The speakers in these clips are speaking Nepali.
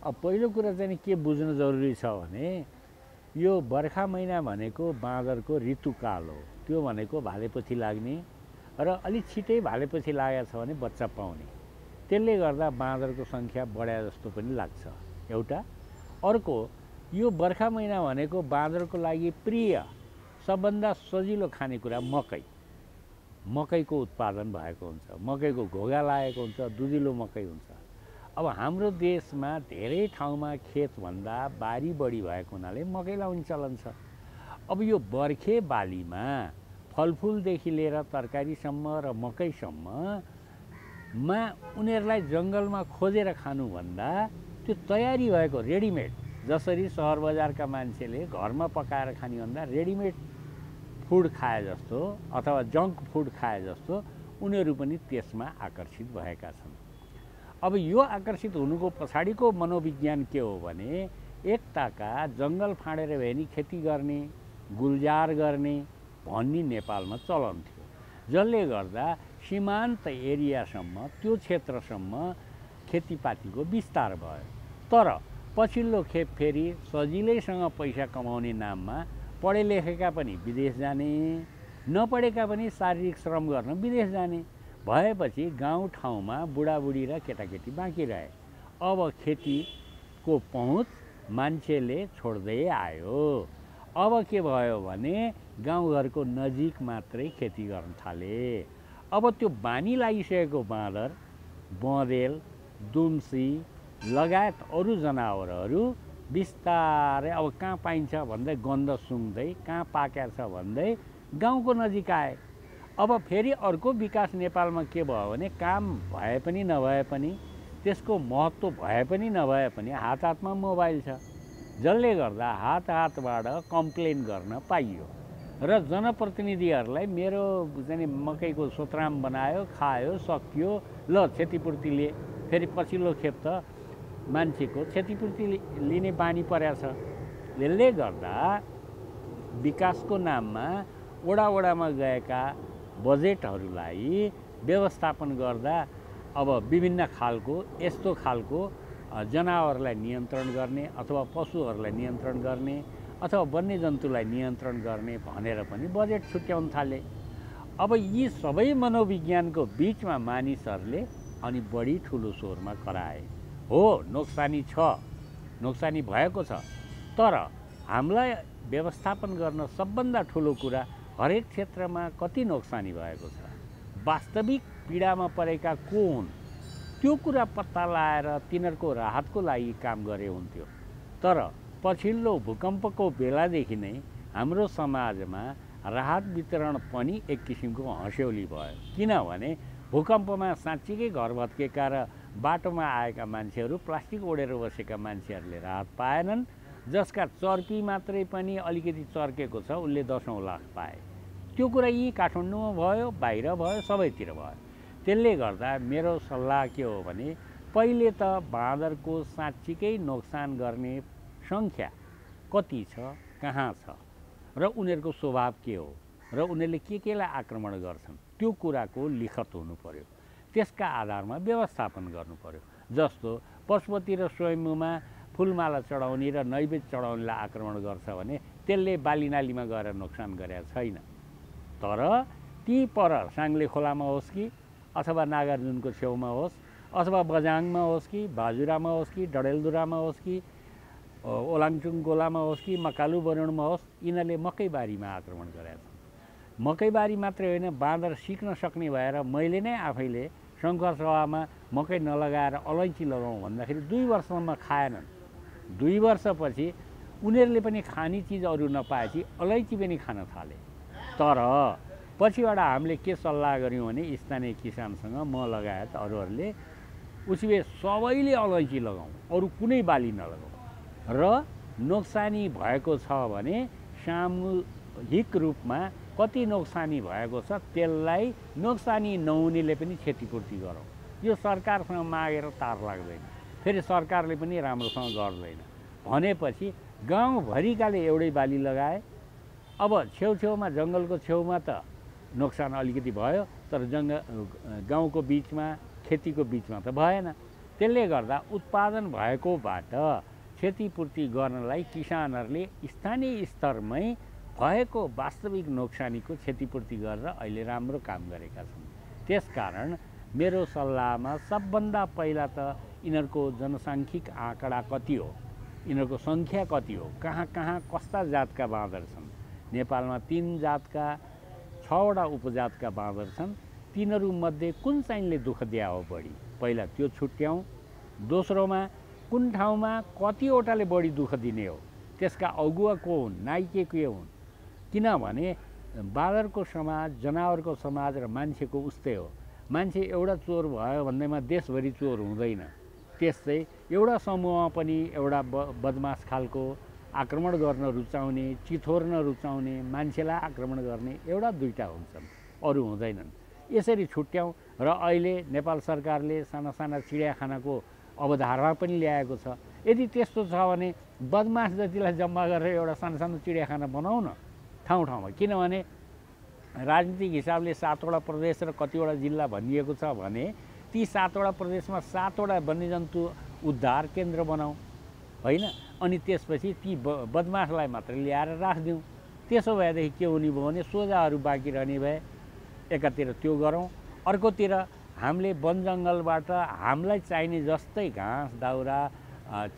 अब पहिलो कुरा चाहिँ के बुझ्न जरुरी छ भने यो बर्खा महिना भनेको बाँदरको ऋतुकाल हो। त्यो भनेको भालेपछि लाग्ने र अलिक छिटै भालेपछि लागेको छ भने बच्चा पाउने। त्यसले गर्दा बाँदरको सङ्ख्या बढ्या जस्तो पनि लाग्छ एउटा। अर्को, यो बर्खा महिना भनेको बाँदरको लागि प्रिय सबभन्दा सजिलो खानेकुरा मकै। मकैको उत्पादन भएको हुन्छ, मकैको घोगा लागेको हुन्छ, दुधिलो मकै हुन्छ। अब हाम्रो देशमा धेरै ठाउँमा खेतभन्दा बारी बढी भएको हुनाले मकै लाउने चलन छ। अब यो बर्खे बालीमा फलफुलदेखि लिएर तरकारीसम्म र मकैसम्ममा उनीहरूलाई जङ्गलमा खोजेर खानुभन्दा त्यो तयारी भएको रेडिमेड, जसरी सहर बजारका मान्छेले घरमा पकाएर खानेभन्दा रेडिमेड फुड खाए जस्तो अथवा जङ्क फुड खाए जस्तो उनीहरू पनि त्यसमा आकर्षित भएका छन्। अब यो आकर्षित हुनुको पछाडिको मनोविज्ञान के हो भने एकताका जङ्गल फाँडेर भए नि खेती गर्ने, गुल्जार गर्ने भन्ने नेपालमा चलन थियो, जसले गर्दा सीमान्त एरियासम्म त्यो क्षेत्रसम्म खेतीपातीको विस्तार भयो। तर पछिल्लो खेप फेरि सजिलैसँग पैसा कमाउने नाममा पढे लेखेका पनि विदेश जाने, नपढेका पनि शारीरिक श्रम गर्न विदेश जाने भएपछि गाउँठाउँमा बुढाबुढी र केटाकेटी बाँकी रहे। अब खेतीको पहुँच मान्छेले छोड्दै आयो। अब के भयो भने गाउँघरको नजिक मात्रै खेती गर्न थाले। अब त्यो बानी लागिसकेको बाँदर, बँदेल, दुम्सी लगायत अरू जनावरहरू बिस्तारै अब कहाँ पाइन्छ भन्दै गन्ध सुँग्दै, कहाँ पाकेको छ भन्दै गाउँको नजिक आए। अब फेरि अर्को विकास नेपालमा के भयो भने काम भए पनि नभए पनि, त्यसको महत्त्व भए पनि नभए पनि हात हातमा मोबाइल छ, जसले गर्दा हात हातबाट कम्प्लेन गर्न पाइयो र जनप्रतिनिधिहरूलाई मेरो चाहिँ मकैको सोत्राम बनायो, खायो, सकियो, ल क्षतिपूर्ति लिए। फेरि पछिल्लो खेप त मान्छेको क्षतिपूर्ति लिने बानी परेको छ। यसले गर्दा विकासको नाममा वडा वडामा गएका बजेटहरूलाई व्यवस्थापन गर्दा अब विभिन्न खालको यस्तो खालको जनावरलाई नियन्त्रण गर्ने अथवा पशुहरूलाई नियन्त्रण गर्ने अथवा वन्यजन्तुलाई नियन्त्रण गर्ने भनेर पनि बजेट छुट्याउन थाले। अब यी सबै मनोविज्ञानको बिचमा मानिसहरूले अनि बढी ठुलो स्वरमा कराए। हो, नोक्सानी छ, नोक्सानी भएको छ, तर हामीलाई व्यवस्थापन गर्न सबभन्दा ठुलो कुरा हरेक क्षेत्रमा कति नोक्सानी भएको छ, वास्तविक पीडामा परेका को हुन्, त्यो कुरा पत्ता लगाएर तिनीहरूको राहतको लागि काम गरे हुन्थ्यो। तर पछिल्लो भूकम्पको बेलादेखि नै हाम्रो समाजमा राहत वितरण पनि एक किसिमको हँस्यौली भयो। किनभने भूकम्पमा साँच्चीकै घर भत्केका र बाटोमा आएका मान्छेहरू, प्लास्टिक ओढेर बसेका मान्छेहरूले राहत पाएनन्। जसका चर्पी मात्रै पनि अलिकति चर्केको छ उसले 10औं लाख पाए। त्यो कुरा यी काठमाडौँमा भयो, बाहिर भयो, सबैतिर भयो। त्यसले गर्दा मेरो सल्लाह के हो भने पहिले त बाँदरको साँच्चीकै नोक्सान गर्ने सङ्ख्या कति छ, कहाँ छ र उनीहरूको स्वभाव के हो र उनीहरूले केलाई आक्रमण गर्छन्, त्यो कुराको लिखत हुनु पर्यो। त्यसका आधारमा व्यवस्थापन गर्नु पर्यो। जस्तो पशुपति र स्वयम्भूमा फुलमाला चढाउने र नैवेद्य चढाउनेलाई आक्रमण गर्छ भने त्यसले बालीनालीमा गएर नोक्सान गरेको छैन। तर ती पर साङ्ले खोलामा होस् कि अथवा नागार्जुनको छेउमा होस् अथवा बझाङमा होस् कि बाजुरामा होस् कि डडेलधुरामा होस् कि ओलाङचुङ गोलामा होस् कि मकालु बरुणमा होस्, यिनीहरूले मकैबारीमा आक्रमण गरेका छन्। मकैबारी मात्रै होइन, बाँदर सिक्न सक्ने भएर मैले नै आफैले शङ्कर सभामा मकै नलगाएर अलैँची लगाउँ भन्दाखेरि 2 वर्षसम्म खाएनन्। 2 वर्षपछि उनीहरूले पनि खाने चिज अरू नपाएपछि अलैँची पनि खान थाले। तर पछिबाट हामीले के सल्लाह गऱ्यौँ भने स्थानीय किसानसँग म लगायत अरूहरूले उसले सबैले अलैँची लगाउँ, अरू कुनै बाली नलगाउँ र नोक्सानी भएको छ भने सामूहिक रूपमा कति नोक्सानी भएको छ त्यसलाई नोक्सानी नहुनेले पनि क्षतिपूर्ति गरौँ। यो सरकारसँग मागेर तार लाग्दैन, फेरि सरकारले पनि राम्रोसँग गर्दैन भनेपछि गाउँभरिकाले एउटै बाली लगाए। अब छेउछेउमा जङ्गलको छेउमा त नोक्सान अलिकति भयो, तर गाउँको बिचमा खेतीको बिचमा त भएन। त्यसले गर्दा उत्पादन भएकोबाट क्षतिपूर्ति गर्नलाई किसानहरूले स्थानीय स्तरमै भएको वास्तविक नोक्सानीको क्षतिपूर्ति गरेर अहिले राम्रो काम गरेका छन्। त्यसकारण मेरो सल्लाहमा सबभन्दा पहिला त यिनीहरूको जनसाङ्ख्यिक आँकडा कति हो, यिनीहरूको सङ्ख्या कति हो, कहाँ कहाँ कस्ता जातका बाँदर छन्। नेपालमा 3 जातका 6वटा उपजातका बाँदर छन्। तिनीहरूमध्ये कुन चाहिँले दुःख दिया हो बढी, पहिला त्यो छुट्याउँ। दोस्रोमा कुन ठाउँमा कतिवटाले बढी दुःख दिने हो, त्यसका अगुवा को हुन्, नाइके के हुन्। किनभने बाँदरको समाज, जनावरको समाज र मान्छेको उस्तै हो। मान्छे एउटा चोर भयो भन्दैमा देशभरि चोर हुँदैन। त्यस्तै एउटा समूहमा पनि एउटा बदमास खालको आक्रमण गर्न रुचाउने, चिथोर्न रुचाउने, मान्छेलाई आक्रमण गर्ने एउटा दुईटा हुन्छन्, अरू हुँदैनन्। यसरी छुट्याउँ। र अहिले नेपाल सरकारले साना साना चिडियाखानाको अवधारणा पनि ल्याएको छ। यदि त्यस्तो छ भने बदमास जतिलाई जम्मा गरेर एउटा सानो सानो चिडियाखाना बनाऊ न ठाउँ ठाउँमा। किनभने राजनीतिक हिसाबले 7वटा प्रदेश र कतिवटा जिल्ला भनिएको छ भने ती 7वटा प्रदेशमा 7वटा वन्यजन्तु उद्धार केन्द्र बनाऊ, होइन? अनि त्यसपछि ती बदमासलाई मात्र ल्याएर राखिदिउँ। त्यसो भएदेखि के हुने भयो भने सोझाहरू बाँकी रहने भए। एकातिर त्यो गरौँ, अर्कोतिर हामीले वन जङ्गलबाट हामीलाई चाहिने जस्तै घाँस दाउरा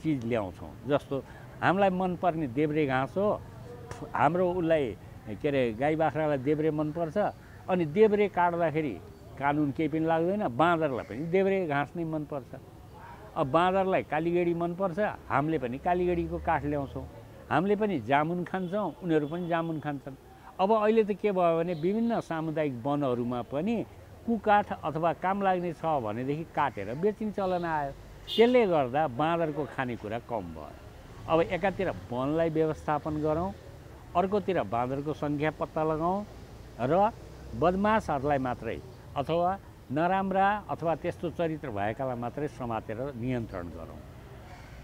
चिज ल्याउँछौँ। जस्तो हामीलाई मनपर्ने देब्रे घाँस हो, हाम्रो उसलाई के अरे गाई बाख्रालाई देब्रे मनपर्छ। अनि देब्रे काट्दाखेरि कानुन केही पनि लाग्दैन। बाँदरलाई पनि देब्रे घाँस नै मनपर्छ। अब बाँदरलाई कालीगढी मनपर्छ, हामीले पनि कालीगढीको काठ ल्याउँछौँ। हामीले पनि जामुन खान्छौँ, उनीहरू पनि जामुन खान्छन्। अब अहिले त के भयो भने विभिन्न सामुदायिक वनहरूमा पनि कुकाठ अथवा काम लाग्ने छ भनेदेखि काटेर बेचिने चलन आयो। त्यसले गर्दा बाँदरको खानेकुरा कम भयो। अब एकातिर वनलाई व्यवस्थापन गरौँ, अर्कोतिर बाँदरको सङ्ख्या पत्ता लगाउँ र बदमासहरूलाई मात्रै अथवा नराम्रा अथवा त्यस्तो चरित्र भएकालाई मात्रै समातेर नियन्त्रण गरौँ।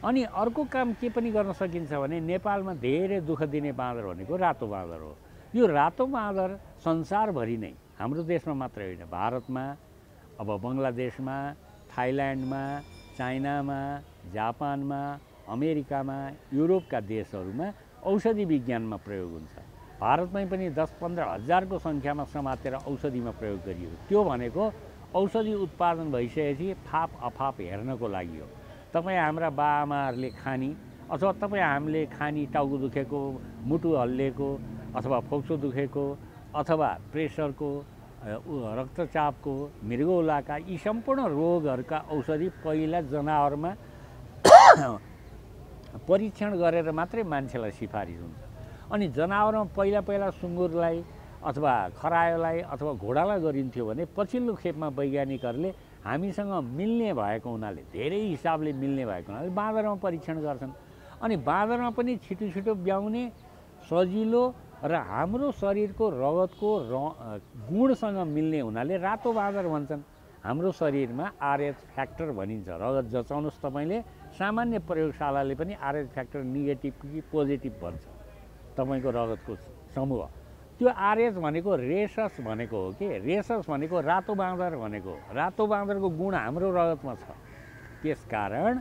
अनि अर्को काम के पनि गर्न सकिन्छ भने नेपालमा धेरै दुःख दिने बाँदर भनेको रातो बाँदर हो। यो रातो बाँदर संसारभरि नै, हाम्रो देशमा मात्रै होइन, भारतमा, अब बङ्गलादेशमा, थाइल्यान्डमा, चाइनामा, जापानमा, अमेरिकामा, युरोपका देशहरूमा औषधि विज्ञानमा प्रयोग हुन्छ। भारतमै पनि 10-15 हजारको सङ्ख्यामा समातेर औषधिमा प्रयोग गरियो। त्यो भनेको औषधि उत्पादन भइसकेपछि फाप अफाप हेर्नको लागि हो। तपाईँ हाम्रा बाआमाहरूले खानी अथवा तपाईँ हामीले खानी टाउको दुखेको, मुटु हल्लिएको अथवा फोक्सो दुखेको अथवा प्रेसरको, रक्तचापको, मृगौलाका, यी सम्पूर्ण रोगहरूका औषधि पहिला जनावरमा परीक्षण गरेर मात्रै मान्छेलाई सिफारिस हुन्छ। अनि जनावरमा पहिला पहिला सुँगुरलाई अथवा खरायोलाई अथवा घोडालाई गरिन्थ्यो भने पछिल्लो खेपमा वैज्ञानिकहरूले हामीसँग मिल्ने भएको हुनाले, धेरै हिसाबले मिल्ने भएको हुनाले बाँदरमा परीक्षण गर्छन्। अनि बाँदरमा पनि छिटो छिटो ब्याउने, सजिलो र हाम्रो शरीरको रगतको गुणसँग मिल्ने हुनाले रातो बाँदर भन्छन्। हाम्रो शरीरमा RH फ्याक्टर भनिन्छ। रगत जचाउनुहोस् तपाईँले, सामान्य प्रयोगशालाले पनि RH फ्याक्टर नेगेटिभ कि पोजिटिभ भन्छ तपाईँको रगतको समूह। त्यो RH भनेको रेसस भनेको हो कि रेसस भनेको रातो बाँदर भनेको। रातो बाँदरको गुण हाम्रो रगतमा छ। त्यसकारण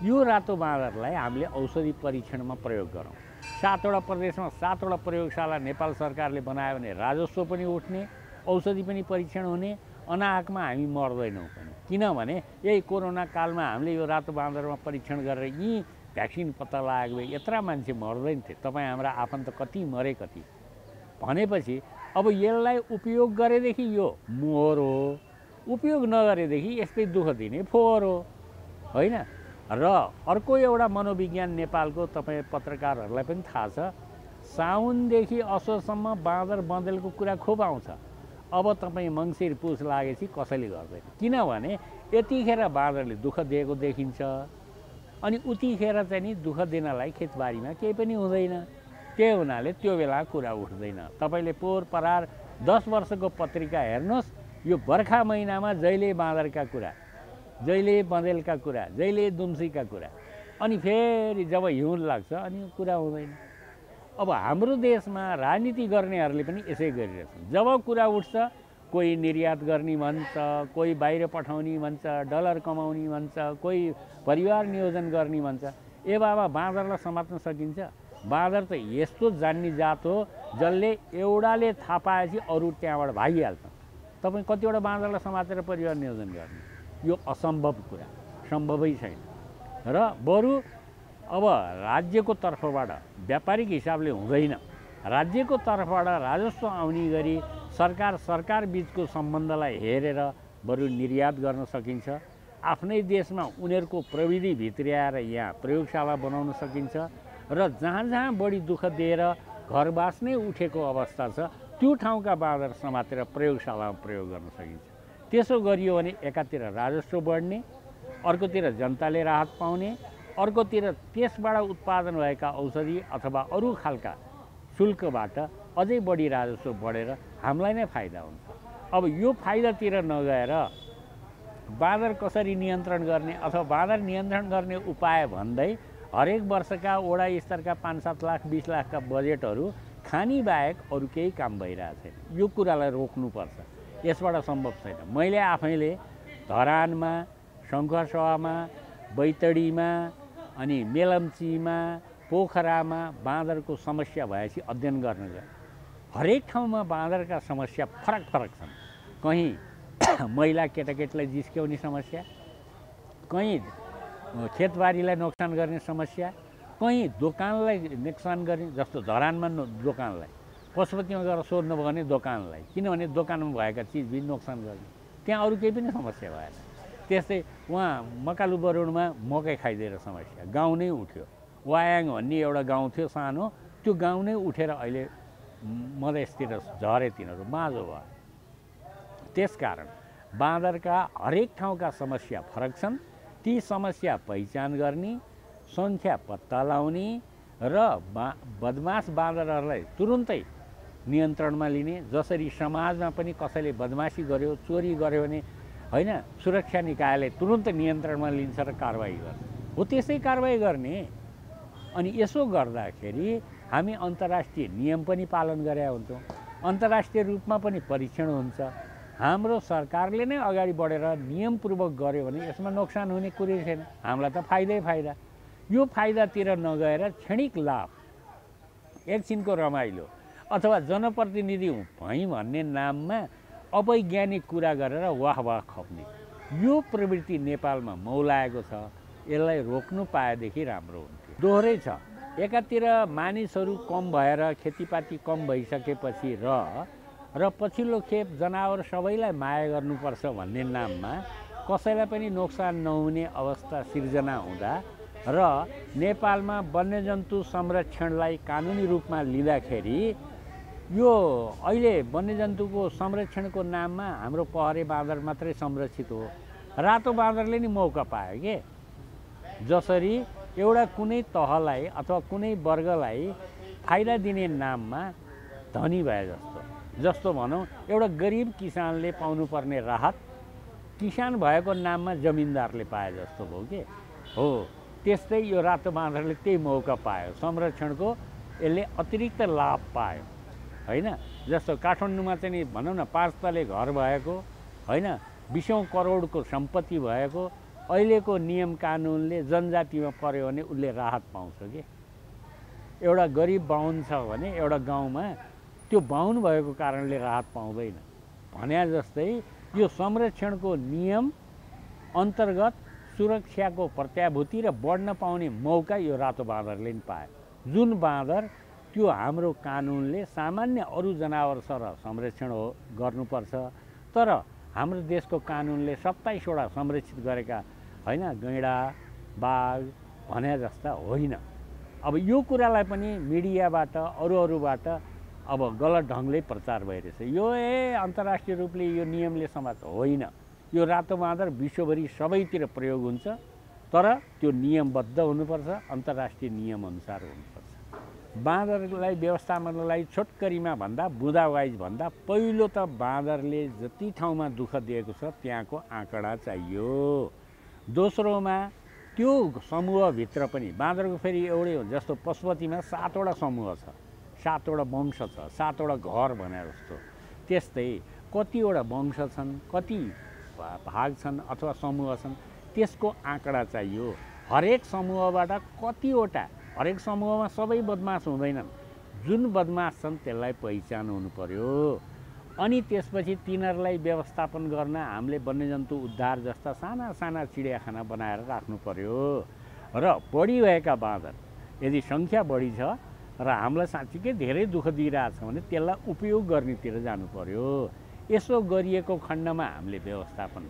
यो रातो बाँदरलाई हामीले औषधि परीक्षणमा प्रयोग गरौँ। 7वटा प्रदेशमा 7वटा प्रयोगशाला नेपाल सरकारले बनायो भने राजस्व पनि उठ्ने, औषधि पनि परीक्षण हुने, अनाहकमा हामी मर्दैनौँ पनि। किनभने यही कोरोना कालमा हामीले यो रातो बाँदरमा परीक्षण गरेर यी भ्याक्सिन पत्ता लागेको भए यत्रा मान्छे मर्दैन थिए। तपाईँ हाम्रा आफन्त कति मरे कति भनेपछि अब यसलाई उपयोग गरेदेखि यो मोहर हो, उपयोग नगरेदेखि यस्तै दुःख दिने फोहोर हो, होइन? र अर्को एउटा मनोविज्ञान नेपालको तपाईँ पत्रकारहरूलाई पनि थाहा छ, साउनदेखि असोजसम्म बाँदर बँदेलको कुरा खुब आउँछ। अब तपाईँ मङ्सिर पुस लागेपछि कसैले गर्दैन। किनभने यतिखेर बाँदरले दुःख दिएको देखिन्छ। अनि उतिखेर चाहिँ नि दुःख दिनलाई खेतबारीमा केही पनि हुँदैन। त्यही हुनाले त्यो बेला कुरा उठ्दैन। तपाईँले पोहोर परार 10 वर्षको पत्रिका हेर्नुहोस्, यो बर्खा महिनामा जहिले बाँदरका कुरा, जहिले बँदेलका कुरा, जहिले दुम्सीका कुरा, अनि फेरि जब हिउँ लाग्छ अनि कुरा हुँदैन। अब हाम्रो देशमा राजनीति गर्नेहरूले पनि यसै गरिरहेछन्। जब कुरा उठ्छ कोही निर्यात गर्ने भन्छ, कोही बाहिर पठाउने भन्छ, डलर कमाउने भन्छ, कोही परिवार नियोजन गर्ने भन्छ। ए बाबा, बाँदरलाई समात्न सकिन्छ? बाँदर त यस्तो जान्ने जात हो जसले एउटाले थाहा पाएपछि अरू त्यहाँबाट भागिहाल्छ। तपाईँ कतिवटा बाँदरलाई समातेर परिवार नियोजन गर्ने? यो असम्भव कुरा, सम्भवै छैन। र बरु अब राज्यको तर्फबाट व्यापारिक हिसाबले हुँदैन, राज्यको तर्फबाट राजस्व आउने गरी सरकार बीचको सम्बन्धलाई हेरेर बरु निर्यात गर्न सकिन्छ। आफ्नै देशमा उनीहरूको प्रविधि भित्र्याएर यहाँ प्रयोगशाला बनाउन सकिन्छ र जहाँ जहाँ बढी दुःख दिएर घरबास नै उठेको अवस्था छ त्यो ठाउँका बाँदर समातेर प्रयोगशालामा प्रयोग गर्न सकिन्छ। त्यसो गरियो भने एकातिर राजस्व बढ्ने, अर्कोतिर जनताले राहत पाउने, अर्कोतिर त्यसबाट उत्पादन भएका औषधि अथवा अरू खालका शुल्कबाट अझै बढी राजस्व बढेर हामीलाई नै फाइदा हुन्छ। अब यो फाइदातिर नगएर बाँदर कसरी नियन्त्रण गर्ने अथवा बाँदर नियन्त्रण गर्ने उपाय भन्दै हरेक वर्षका वडा स्तरका 5-7 लाख 20 लाखका बजेटहरू खानी बाहेक अरू केही काम भइरहेको छैन। यो कुरालाई रोक्नुपर्छ, यसबाट सम्भव छैन। मैले आफैले धरानमा, शङ्खसभामा, बैतडीमा अनि मेलम्चीमा, पोखरामा बाँदरको समस्या भएपछि अध्ययन गर्न गएँ। हरेक ठाउँमा बाँदरका समस्या फरक फरक छन्। कहीँ महिला केटाकेटीलाई जिस्क्याउने समस्या, कहीँ खेतबारीलाई नोक्सान गर्ने समस्या, कहीँ दोकानलाई नोक्सान गर्ने, जस्तो धरानमा दोकानलाई, पशुपतिमा गएर सोध्नुभयो भने दोकानलाई, किनभने दोकानमा भएका चिजबिज नोक्सान गर्ने, त्यहाँ अरू केही पनि समस्या भएन। त्यस्तै उहाँ मकालु बरुणमा मकै खाइदिएर समस्या, गाउँ नै उठ्यो। वायाङ भन्ने एउटा गाउँ थियो सानो, त्यो गाउँ नै उठेर अहिले मधेसतिर झरे, तिनीहरू माझो भयो। त्यसकारण बाँदरका हरेक ठाउँका समस्या फरक छन्। ती समस्या पहिचान गर्ने, सङ्ख्या पत्ता लगाउने र बदमास बाँदरहरूलाई तुरुन्तै नियन्त्रणमा लिने। जसरी समाजमा पनि कसैले बदमासी गर्यो, चोरी गर्यो भने होइन, सुरक्षा निकायले तुरुन्त नियन्त्रणमा लिन्छ र कारवाही गर्छ। हो त्यसै कारवाही गर्ने। अनि यसो गर्दाखेरि हामी अन्तर्राष्ट्रिय नियम पनि पालन गरेका हुन्छौँ, अन्तर्राष्ट्रिय रूपमा पनि परीक्षण हुन्छ। हाम्रो सरकारले नै अगाडि बढेर नियमपूर्वक गर्यो भने यसमा नोक्सान हुने कुरै छैन, हामीलाई त फाइदै फाइदा। यो फाइदातिर नगएर क्षणिक लाभ, एकछिनको रमाइलो अथवा जनप्रतिनिधि भई भन्ने नाममा अवैज्ञानिक कुरा गरेर वाह वाह खप्ने, यो प्रवृत्ति नेपालमा मौलाएको छ। यसलाई रोक्नु पाएदेखि राम्रो हुन्थ्यो। दोहोरै छ, एकातिर मानिसहरू कम भएर खेतीपाती कम भइसकेपछि र पछिल्लो खेप जनावर सबैलाई माया गर्नुपर्छ भन्ने नाममा कसैलाई पनि नोक्सान नहुने अवस्था सिर्जना हुँदा र नेपालमा वन्यजन्तु संरक्षणलाई कानुनी रूपमा लिँदाखेरि यो अहिले वन्यजन्तुको संरक्षणको नाममा हाम्रो पहरे बाँदर मात्रै संरक्षित हो। रातो बाँदरले नि मौका पायो के। जसरी एउटा कुनै तहलाई अथवा कुनै वर्गलाई फाइदा दिने नाममा धनी भए जस्तो भनौँ, एउटा गरिब किसानले पाउनुपर्ने राहत किसान भएको नाममा जमिनदारले पाए जस्तो भयो के हो। त्यस्तै यो रातो बाँदरले त्यही मौका पायो, संरक्षणको यसले अतिरिक्त लाभ पायो होइन। जस्तो काठमाडौँमा चाहिँ भनौँ न 5 तले घर भएको होइन, 20औं करोडको सम्पत्ति भएको, अहिलेको नियम कानुनले जनजातिमा पर्यो भने उसले राहत पाउँछ कि। एउटा गरिब बाहुन छ भने एउटा गाउँमा त्यो बाहुन भएको कारणले राहत पाउँदैन भने जस्तै यो संरक्षणको नियम अन्तर्गत सुरक्षाको प्रत्याभूति र बढ्न पाउने मौका यो रातो बाँदरले नि पायो। जुन बाँदर त्यो हाम्रो कानुनले सामान्य अरू जनावर सर संरक्षण गर्नुपर्छ, तर हाम्रो देशको कानुनले 27 वटा संरक्षित गरेका होइन, गैँडा बाघ भने जस्ता होइन। अब यो कुरालाई पनि मिडियाबाट अरूबाट अब गलत ढङ्गले प्रचार भइरहेछ। यो अन्तर्राष्ट्रिय रूपले यो नियमले समाज होइन। यो रातो बाँदर विश्वभरि सबैतिर प्रयोग हुन्छ, तर त्यो नियमबद्ध हुनुपर्छ, अन्तर्राष्ट्रिय नियमअनुसार हुनुपर्छ। बाँदरलाई व्यवस्थापनलाई छोटकरीमा भन्दा, बुँदा वाइज भन्दा पहिलो त बाँदरले जति ठाउँमा दुःख दिएको छ त्यहाँको आँकडा चाहियो। दोस्रोमा त्यो समूहभित्र पनि बाँदरको फेरि एउटै हो, जस्तो पशुपतिमा 7 वटा समूह छ, 7 वटा वंश छ, 7 वटा घर भने जस्तो। त्यस्तै कतिवटा वंश छन्, कति भाग छन् अथवा समूह छन्, त्यसको आँकडा चाहियो। हरेक समूहबाट कतिवटा, हरेक समूहमा सबै बदमास हुँदैनन्, जुन बदमास छन् त्यसलाई पहिचान हुनु पर्यो। अनि त्यसपछि तिनीहरूलाई व्यवस्थापन गर्न हामीले वन्यजन्तु उद्धार जस्ता साना साना चिडियाखाना बनाएर राख्नु पर्यो। र बढी भएका बाँदर यदि सङ्ख्या बढी छ र हामीलाई साँच्चीकै धेरै दुःख दिइरहेछ भने त्यसलाई उपयोग गर्नेतिर जानु पर्यो। यसो गरिएको खण्डमा हामीले व्यवस्थापन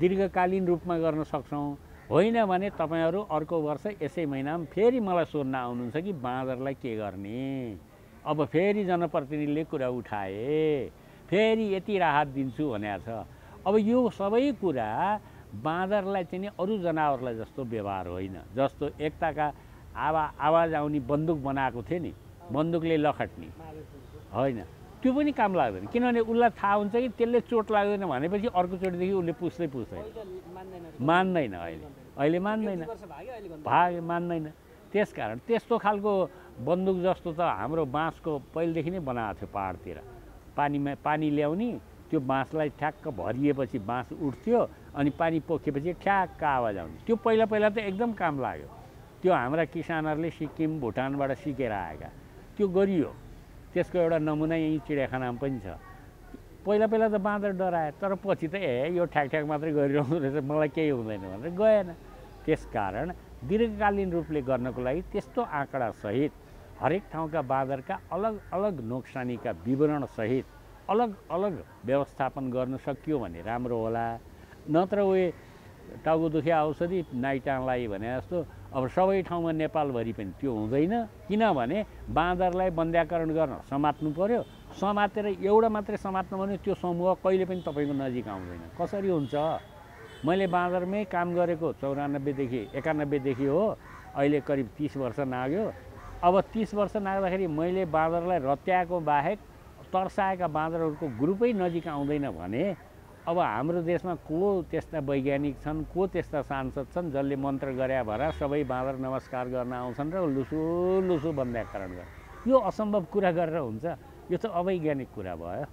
दीर्घकालीन रूपमा गर्न सक्छौँ। होइन भने तपाईँहरू अर्को वर्ष यसै महिनामा फेरि मलाई सोध्न आउनुहुन्छ कि बाँदरलाई के गर्ने, अब फेरि जनप्रतिनिधिले कुरा उठाए, फेरि यति राहत दिन्छु भनेको छ। अब यो सबै कुरा बाँदरलाई चाहिँ नि अरू जनावरलाई जस्तो व्यवहार होइन। जस्तो एकताका आवाज आउने बन्दुक बनाएको थियो नि, बन्दुकले लखट्ने होइन, त्यो पनि काम लाग्दैन। किनभने उसलाई थाहा हुन्छ कि त्यसले चोट लाग्दैन भनेपछि अर्कोचोटिदेखि उसले पुस्दैन, मान्दैन। अहिले मान्दैन, मान्दैन। त्यसकारण त्यस्तो खालको बन्दुक जस्तो त हाम्रो बाँसको पहिलेदेखि नै बनाएको थियो पहाडतिर। पानी ल्याउने, त्यो बाँसलाई ठ्याक्क भरिएपछि बाँस उठ्थ्यो अनि पानी पोखेपछि ठ्याक्क आवाज आउने। त्यो पहिला त एकदम काम लाग्यो। त्यो हाम्रा किसानहरूले सिक्किम भुटानबाट सिकेर आएका, त्यो गरियो। त्यसको एउटा नमुना यहीँ चिडियाखानामा पनि छ। पहिला त बाँदर डराए, तर पछि त यो ठ्याक मात्रै गरिरहनु रहेछ, मलाई केही हुँदैन भनेर गएन। त्यसकारण दीर्घकालीन रूपले गर्नको लागि त्यस्तो आँकडासहित हरेक ठाउँका बाँदरका अलग अलग नोक्सानीका विवरणसहित अलग अलग व्यवस्थापन गर्न सकियो भने राम्रो होला। नत्र उयो टाउको दुखे औषधि नाइटाङलाई भने जस्तो अब सबै ठाउँमा नेपालभरि पनि त्यो हुँदैन। किनभने बाँदरलाई बन्ध्याकरण गर्न समात्नु पर्यो, समातेर एउटा मात्रै समात्नु भने त्यो समूह कहिले पनि तपाईँको नजिक आउँदैन। कसरी हुन्छ? मैले बाँदरमै काम गरेको 94 91 हो, अहिले करिब 30 वर्ष नाग्यो। अब 30 वर्ष नाग्दाखेरि मैले बाँदरलाई रत्याएको बाहेक तर्साएका बाँदरहरूको ग्रुपै नजिक आउँदैन भने अब हाम्रो देशमा को त्यस्ता वैज्ञानिक छन्, को त्यस्ता सांसद छन् जसले मन्त्र गरे भएर सबै बाँदर नमस्कार गर्न आउँछन् र लुसु बन्ध्याकरण गर्छ? यो असम्भव कुरा गरेर हुन्छ? यो त अवैज्ञानिक कुरा भयो।